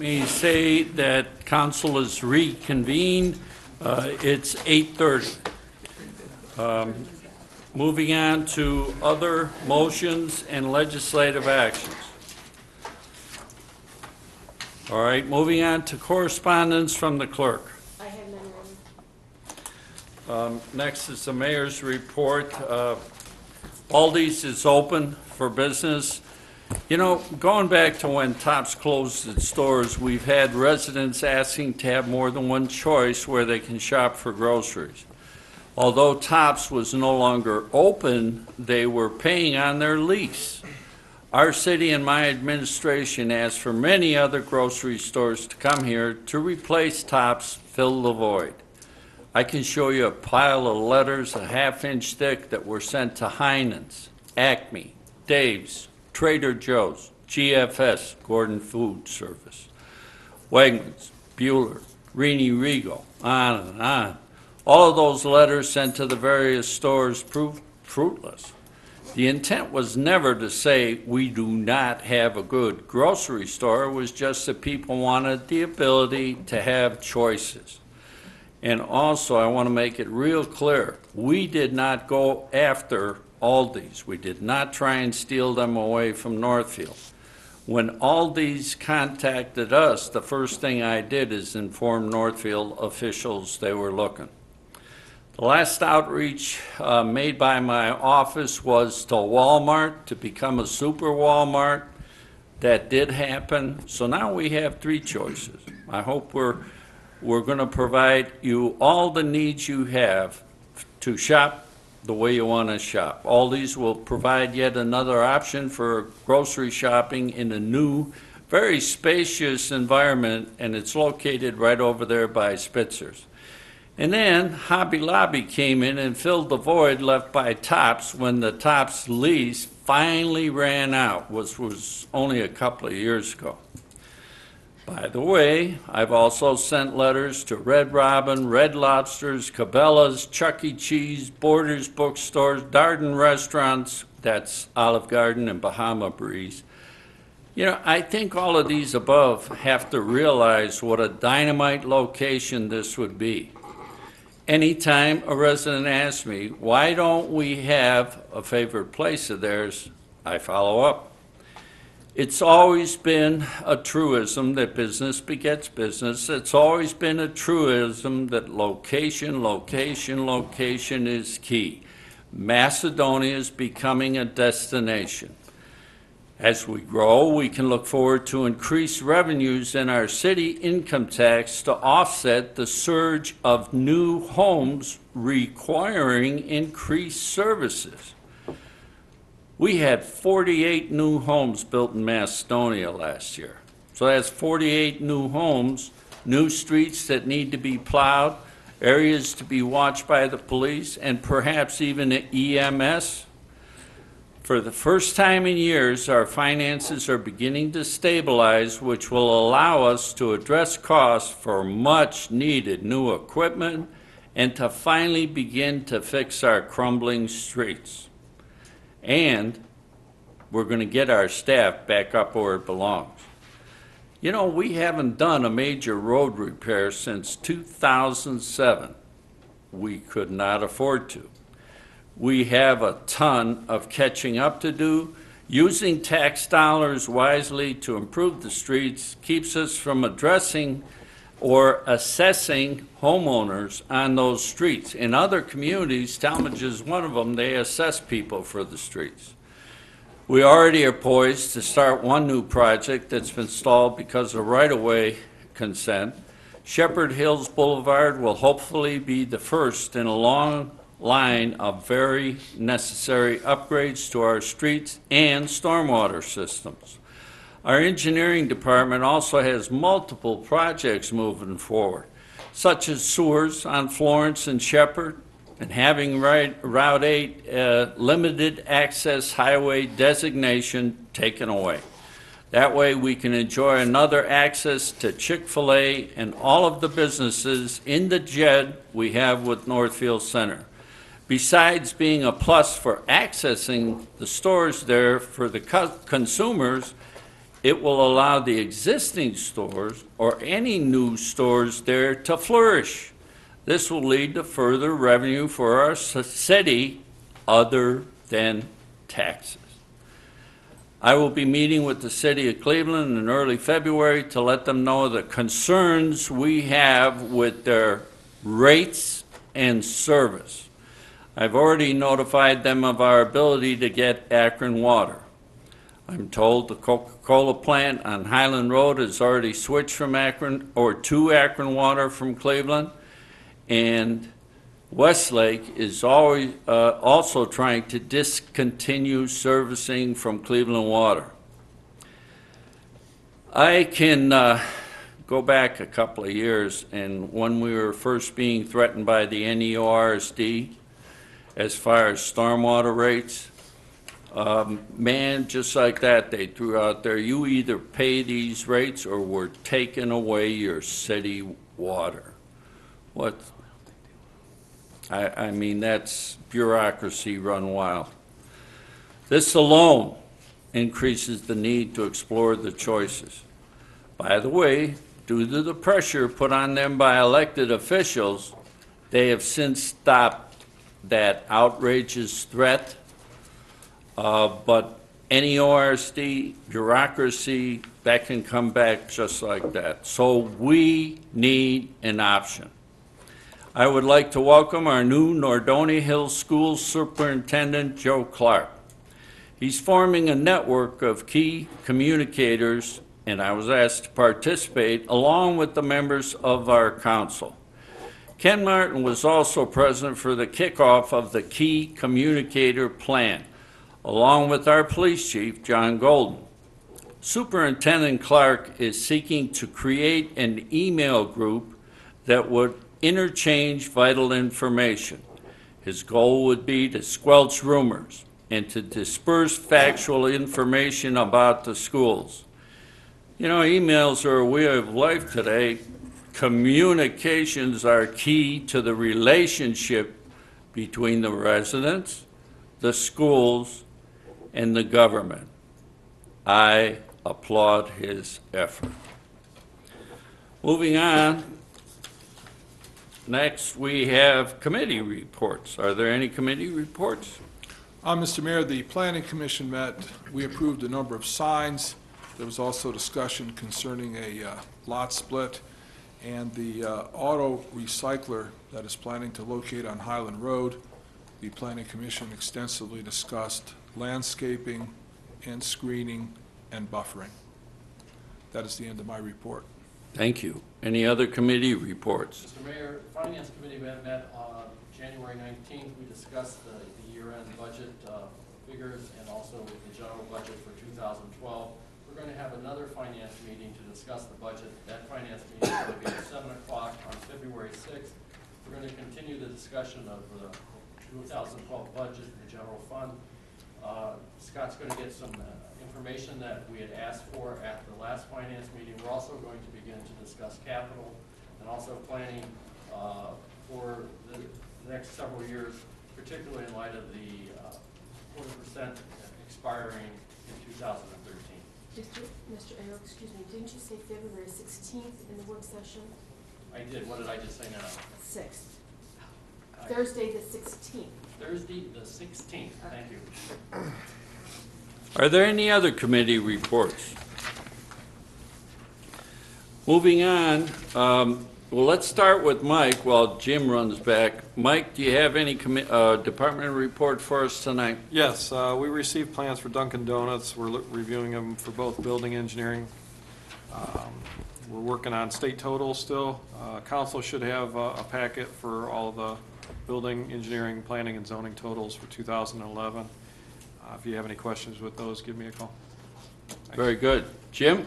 Me say that council is reconvened. It's 8:30. Moving on to other motions and legislative actions. All right, moving on to correspondence from the clerk. I have none. Next is the mayor's report. Aldi's is open for business. You know, going back to when Tops closed its stores, we've had residents asking to have more than one choice where they can shop for groceries. Although Tops was no longer open, they were paying on their lease. Our city and my administration asked for many other grocery stores to come here to replace Tops, fill the void. I can show you a pile of letters a half-inch thick that were sent to Heinen's, Acme, Dave's, Trader Joe's, GFS, Gordon Food Service, Wegmans, Bueller, Rini Regal, on and on. All of those letters sent to the various stores proved fruitless. The intent was never to say we do not have a good grocery store. It was just that people wanted the ability to have choices. And also, I want to make it real clear, we did not go after Aldi's. We did not try and steal them away from Northfield. When Aldi's contacted us, the first thing I did is inform Northfield officials they were looking. The last outreach made by my office was to Walmart to become a super Walmart. That did happen. So now we have three choices. I hope we're going to provide you all the needs you have to shop the way you want to shop. Aldi's will provide yet another option for grocery shopping in a new, very spacious environment, and it's located right over there by Spitzer's. And then Hobby Lobby came in and filled the void left by Tops when the Tops lease finally ran out, which was only a couple of years ago. By the way, I've also sent letters to Red Robin, Red Lobsters, Cabela's, Chuck E. Cheese, Borders Bookstores, Darden Restaurants, that's Olive Garden and Bahama Breeze. You know, I think all of these above have to realize what a dynamite location this would be. Anytime a resident asks me, why don't we have a favorite place of theirs, I follow up. It's always been a truism that business begets business. It's always been a truism that location, location, location is key. Macedonia is becoming a destination. As we grow, we can look forward to increased revenues in our city income tax to offset the surge of new homes requiring increased services. We had 48 new homes built in Macedonia last year. So that's 48 new homes, new streets that need to be plowed, areas to be watched by the police, and perhaps even EMS. For the first time in years, our finances are beginning to stabilize, which will allow us to address costs for much needed new equipment and to finally begin to fix our crumbling streets. And we're going to get our staff back up where it belongs. You know, we haven't done a major road repair since 2007. We could not afford to. We have a ton of catching up to do. Using tax dollars wisely to improve the streets keeps us from addressing or assessing homeowners on those streets. In other communities, Talmadge is one of them, they assess people for the streets. We already are poised to start one new project that's been stalled because of right-of-way consent. Shepherd Hills Boulevard will hopefully be the first in a long line of very necessary upgrades to our streets and stormwater systems. Our engineering department also has multiple projects moving forward, such as sewers on Florence and Shepherd, and having Route 8 limited access highway designation taken away. That way we can enjoy another access to Chick-fil-A and all of the businesses in the JED we have with Northfield Center. Besides being a plus for accessing the stores there for the consumers, it will allow the existing stores or any new stores there to flourish. This will lead to further revenue for our city other than taxes. I will be meeting with the city of Cleveland in early February to let them know the concerns we have with their rates and service. I've already notified them of our ability to get Akron water. I'm told the Coca-Cola plant on Highland Road has already switched from Akron or to Akron water from Cleveland, and Westlake is always, also trying to discontinue servicing from Cleveland Water. I can go back a couple of years, and when we were first being threatened by the NEORSD as far as stormwater rates, man, just like that, they threw out there, you either pay these rates or we're taking away your city water. What? I mean, that's bureaucracy run wild. This alone increases the need to explore the choices. By the way, due to the pressure put on them by elected officials, they have since stopped that outrageous threat. But any ORSD, bureaucracy, that can come back just like that. So we need an option. I would like to welcome our new Nordoni Hills School Superintendent, Joe Clark. He's forming a network of key communicators, and I was asked to participate along with the members of our council. Ken Martin was also present for the kickoff of the Key Communicator Plan, along with our police chief, John Golden. Superintendent Clark is seeking to create an email group that would interchange vital information. His goal would be to squelch rumors and to disperse factual information about the schools. You know, emails are a way of life today. Communications are key to the relationship between the residents, the schools, and the government. I applaud his effort. Moving on, next we have committee reports. Are there any committee reports? Mr. Mayor, the Planning Commission met. We approved a number of signs. There was also discussion concerning a lot split, and the auto recycler that is planning to locate on Highland Road. The Planning Commission extensively discussed landscaping and screening and buffering. That is the end of my report. Thank you. Any other committee reports? Mr. Mayor, Finance Committee met on January 19th. We discussed the year-end budget figures and also the general budget for 2012. We're going to have another finance meeting to discuss the budget. That finance meeting is going to be at 7 o'clock on February 6th. We're going to continue the discussion of the 2012 budget and the general fund. Scott's going to get some information that we had asked for at the last finance meeting. We're also going to begin to discuss capital and also planning for the next several years, particularly in light of the 40% expiring in 2013. Mr. Arrow, excuse me, didn't you say February 16th in the work session? I did. What did I just say now? 6th. Thursday the 16th. Thursday the 16th. Thank you. Are there any other committee reports? Moving on, well, let's start with Mike while Jim runs back. Mike, do you have any department report for us tonight? Yes, we received plans for Dunkin' Donuts. We're reviewing them for both building engineering. We're working on state totals still. Council should have a packet for all of the building, engineering, planning, and zoning totals for 2011. If you have any questions with those, give me a call. Thanks. Very good. Jim?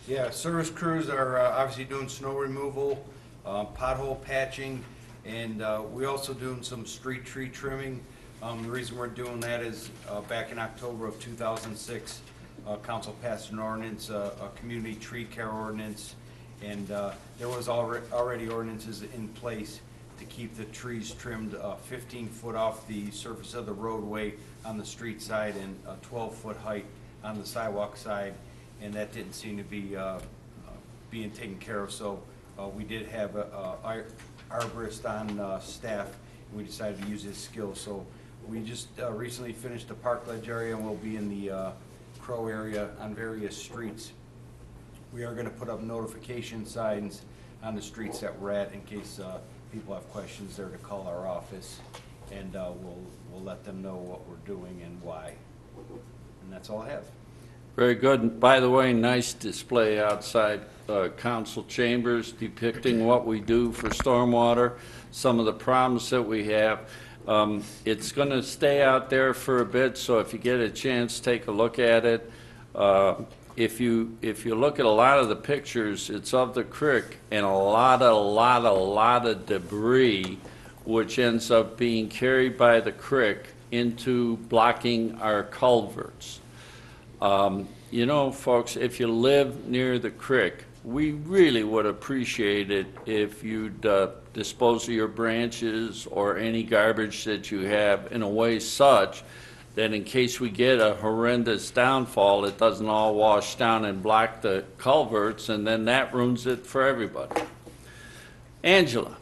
Yeah, service crews are obviously doing snow removal, pothole patching, and we're also doing some street tree trimming. The reason we're doing that is back in October of 2006, council passed an ordinance, a community tree care ordinance, and there was already ordinances in place to keep the trees trimmed 15 foot off the surface of the roadway on the street side and 12-foot height on the sidewalk side. and that didn't seem to be being taken care of. So we did have a arborist on staff, and we decided to use his skills. So we just recently finished the Park Ledge area, and we'll be in the Crow area on various streets. We are going to put up notification signs on the streets that we're at in case people have questions there to call our office, and we'll let them know what we're doing and why. And that's all I have. Very good. And by the way, nice display outside council chambers depicting what we do for stormwater, some of the problems that we have. It's going to stay out there for a bit, so if you get a chance, take a look at it. If you look at a lot of the pictures, it's of the creek and a lot of debris, which ends up being carried by the creek into blocking our culverts. You know, folks, if you live near the creek, we really would appreciate it if you'd dispose of your branches or any garbage that you have in a way such that in case we get a horrendous downfall, it doesn't all wash down and block the culverts, and then that ruins it for everybody. Angela.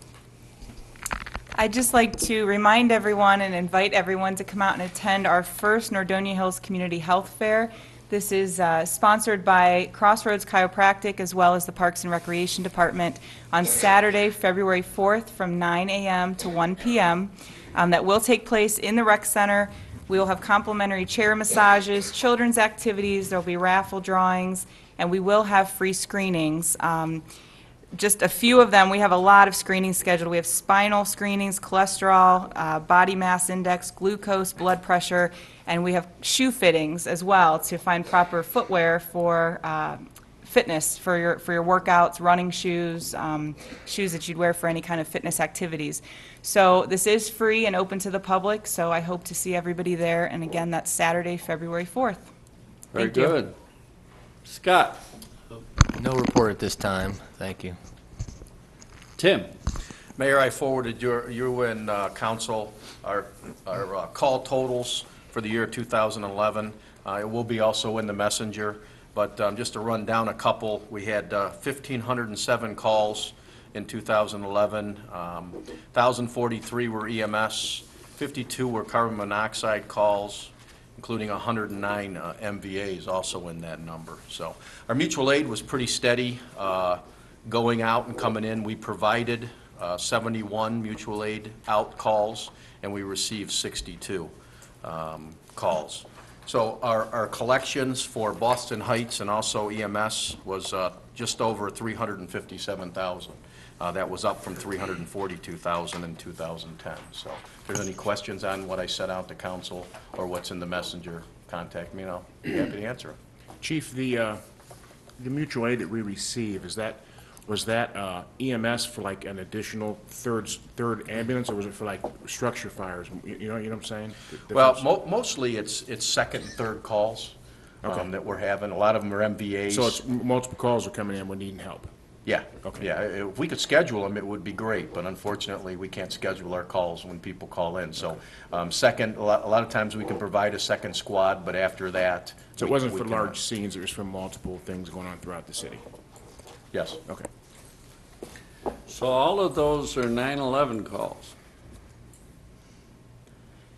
I'd just like to remind everyone and invite everyone to come out and attend our first Nordonia Hills Community Health Fair. This is sponsored by Crossroads Chiropractic as well as the Parks and Recreation Department on Saturday, February 4th from 9 a.m. to 1 p.m. That will take place in the rec center. We will have complimentary chair massages, children's activities, there will be raffle drawings, and we will have free screenings. Just a few of them. We have a lot of screenings scheduled. We have spinal screenings, cholesterol, body mass index, glucose, blood pressure, and we have shoe fittings as well to find proper footwear for fitness, for your workouts, running shoes, shoes that you'd wear for any kind of fitness activities. So this is free and open to the public, so I hope to see everybody there. And again, that's Saturday, February 4th. Very Thank you. good. Scott. No report at this time. Thank you. Tim. Mayor, I forwarded you and council our call totals for the year 2011. It will be also in the messenger, but just to run down a couple, we had 1,507 calls in 2011. 1,043 were EMS, 52 were carbon monoxide calls, including 109 MVAs also in that number. So our mutual aid was pretty steady going out and coming in. We provided 71 mutual aid out calls, and we received 62 calls. So our collections for Boston Heights and also EMS was just over 357,000. That was up from 342,000 in 2010. So if there's any questions on what I set out to council or what's in the messenger, contact me and I'll be happy to answer them. Chief, the mutual aid that we receive, was that EMS for like an additional third ambulance, or was it for like structure fires? You know what I'm saying? Well, mostly it's second and third calls Okay. that we're having. A lot of them are MVAs. So it's multiple calls are coming in, we're needing help. Yeah. Okay. Yeah, if we could schedule them, it would be great, but unfortunately, we can't schedule our calls when people call in. So, second, a lot of times we can provide a second squad, but after that. So it wasn't for can, large scenes, it was for multiple things going on throughout the city? Yes. Okay. So all of those are 911 calls.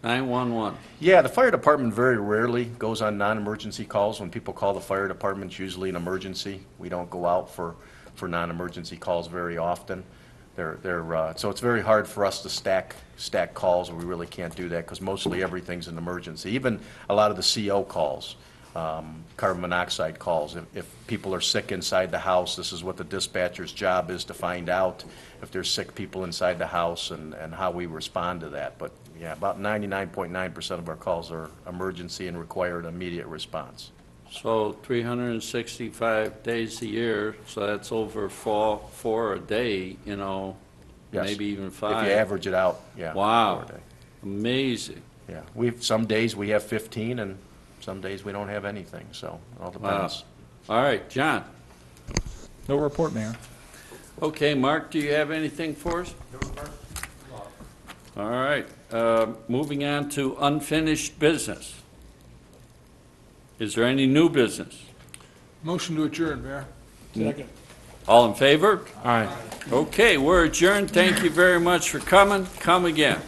911. Yeah, the fire department very rarely goes on non-emergency calls. When people call the fire department, it's usually an emergency. We don't go out for non-emergency calls very often. So it's very hard for us to stack calls, and we really can't do that because mostly everything's an emergency. Even a lot of the CO calls, carbon monoxide calls. If people are sick inside the house, this is what the dispatcher's job is, to find out if there's sick people inside the house and how we respond to that. But yeah, about 99.9% of our calls are emergency and require an immediate response. So 365 days a year, so that's over four a day, you know, Yes. maybe even If 5. you average it out, yeah. Wow. 4 a day. Amazing. Yeah, some days we have 15 and some days we don't have anything, so it all Wow. depends. All right, John. No report, Mayor. Okay, Mark, do you have anything for us? All right, moving on to unfinished business. Is there any new business? Motion to adjourn, Mayor. All in favor? Aye. Okay, we're adjourned. Thank you very much for coming. Come again.